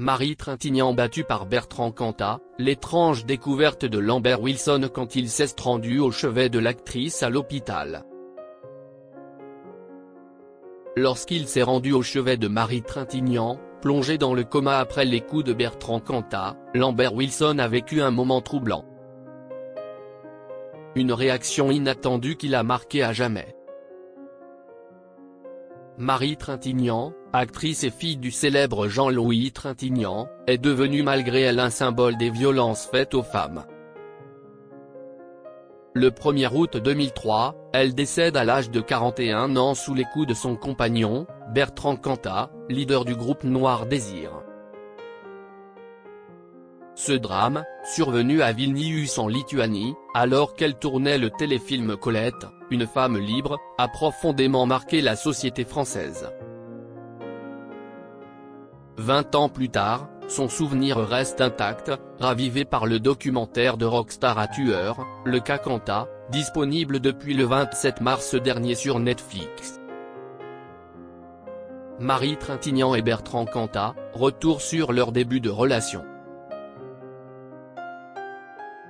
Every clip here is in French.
Marie Trintignant battue par Bertrand Cantat, l'étrange découverte de Lambert Wilson quand il s'est rendu au chevet de l'actrice à l'hôpital. Lorsqu'il s'est rendu au chevet de Marie Trintignant, plongé dans le coma après les coups de Bertrand Cantat, Lambert Wilson a vécu un moment troublant. Une réaction inattendue qui l'a marqué à jamais. Marie Trintignant, actrice et fille du célèbre Jean-Louis Trintignant, est devenue malgré elle un symbole des violences faites aux femmes. Le 1er août 2003, elle décède à l'âge de 41 ans sous les coups de son compagnon, Bertrand Cantat, leader du groupe Noir Désir. Ce drame, survenu à Vilnius en Lituanie, alors qu'elle tournait le téléfilm Colette, une femme libre, a profondément marqué la société française. 20 ans plus tard, son souvenir reste intact, ravivé par le documentaire de Rockstar à tueur, Le cas Cantat, disponible depuis le 27 mars dernier sur Netflix. Marie Trintignant et Bertrand Cantat, retour sur leur début de relation.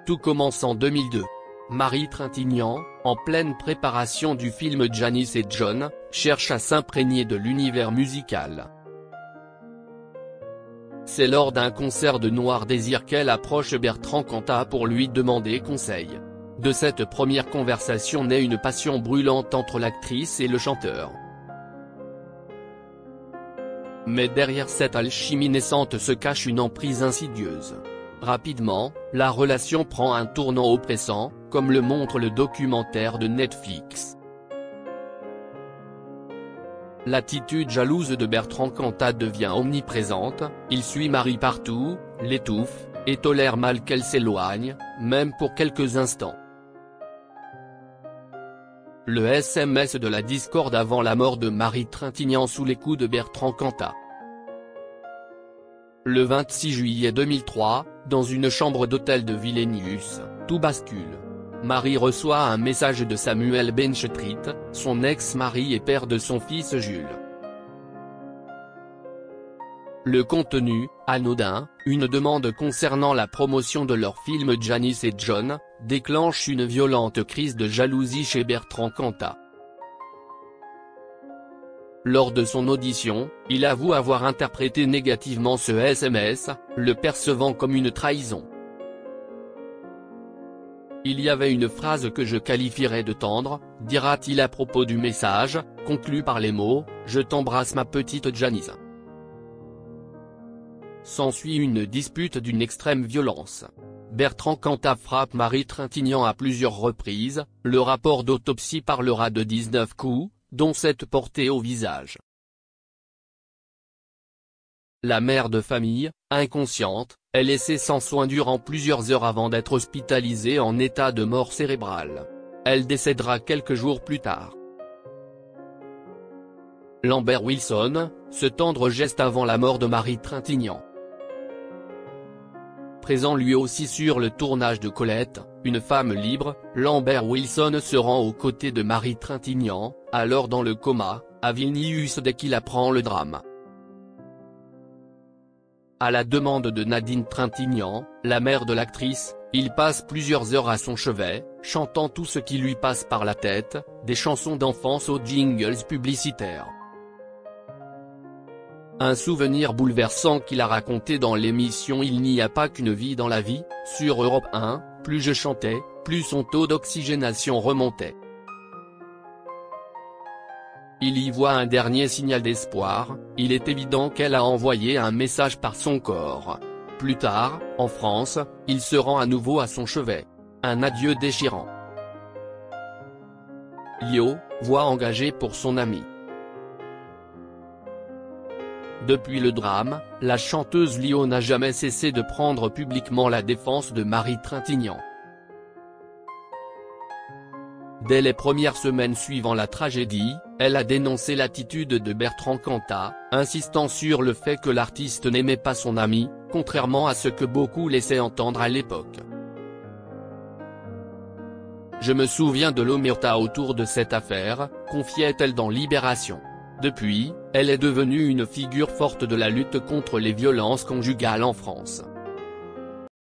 Tout commence en 2002. Marie Trintignant, en pleine préparation du film Janis et John, cherche à s'imprégner de l'univers musical. C'est lors d'un concert de Noir Désir qu'elle approche Bertrand Cantat pour lui demander conseil. De cette première conversation naît une passion brûlante entre l'actrice et le chanteur. Mais derrière cette alchimie naissante se cache une emprise insidieuse. Rapidement, la relation prend un tournant oppressant, comme le montre le documentaire de Netflix. L'attitude jalouse de Bertrand Cantat devient omniprésente, il suit Marie partout, l'étouffe, et tolère mal qu'elle s'éloigne, même pour quelques instants. Le SMS de la discorde avant la mort de Marie Trintignant sous les coups de Bertrand Cantat. Le 26 juillet 2003, dans une chambre d'hôtel de Vilnius, tout bascule. Marie reçoit un message de Samuel Benchetrit, son ex-mari et père de son fils Jules. Le contenu, anodin, une demande concernant la promotion de leur film Janis et John, déclenche une violente crise de jalousie chez Bertrand Cantat. Lors de son audition, il avoue avoir interprété négativement ce SMS, le percevant comme une trahison. Il y avait une phrase que je qualifierais de tendre, dira-t-il à propos du message, conclu par les mots « Je t'embrasse ma petite Janice ». S'ensuit une dispute d'une extrême violence. Bertrand Cantat frappe Marie Trintignant à plusieurs reprises, le rapport d'autopsie parlera de 19 coups, dont 7 portés au visage. La mère de famille, inconsciente, est laissée sans soins durant plusieurs heures avant d'être hospitalisée en état de mort cérébrale. Elle décédera quelques jours plus tard. Lambert Wilson, ce tendre geste avant la mort de Marie Trintignant. Présent lui aussi sur le tournage de Colette, une femme libre, Lambert Wilson se rend aux côtés de Marie Trintignant, alors dans le coma, à Vilnius dès qu'il apprend le drame. À la demande de Nadine Trintignant, la mère de l'actrice, il passe plusieurs heures à son chevet, chantant tout ce qui lui passe par la tête, des chansons d'enfance aux jingles publicitaires. Un souvenir bouleversant qu'il a raconté dans l'émission Il n'y a pas qu'une vie dans la vie, sur Europe 1, plus je chantais, plus son taux d'oxygénation remontait. Il y voit un dernier signal d'espoir, il est évident qu'elle a envoyé un message par son corps. Plus tard, en France, il se rend à nouveau à son chevet. Un adieu déchirant. Lio, voix engagée pour son ami. Depuis le drame, la chanteuse Lio n'a jamais cessé de prendre publiquement la défense de Marie Trintignant. Dès les premières semaines suivant la tragédie, elle a dénoncé l'attitude de Bertrand Cantat, insistant sur le fait que l'artiste n'aimait pas son ami, contrairement à ce que beaucoup laissaient entendre à l'époque. Je me souviens de l'omerta autour de cette affaire, confiait-elle dans Libération. Depuis, elle est devenue une figure forte de la lutte contre les violences conjugales en France.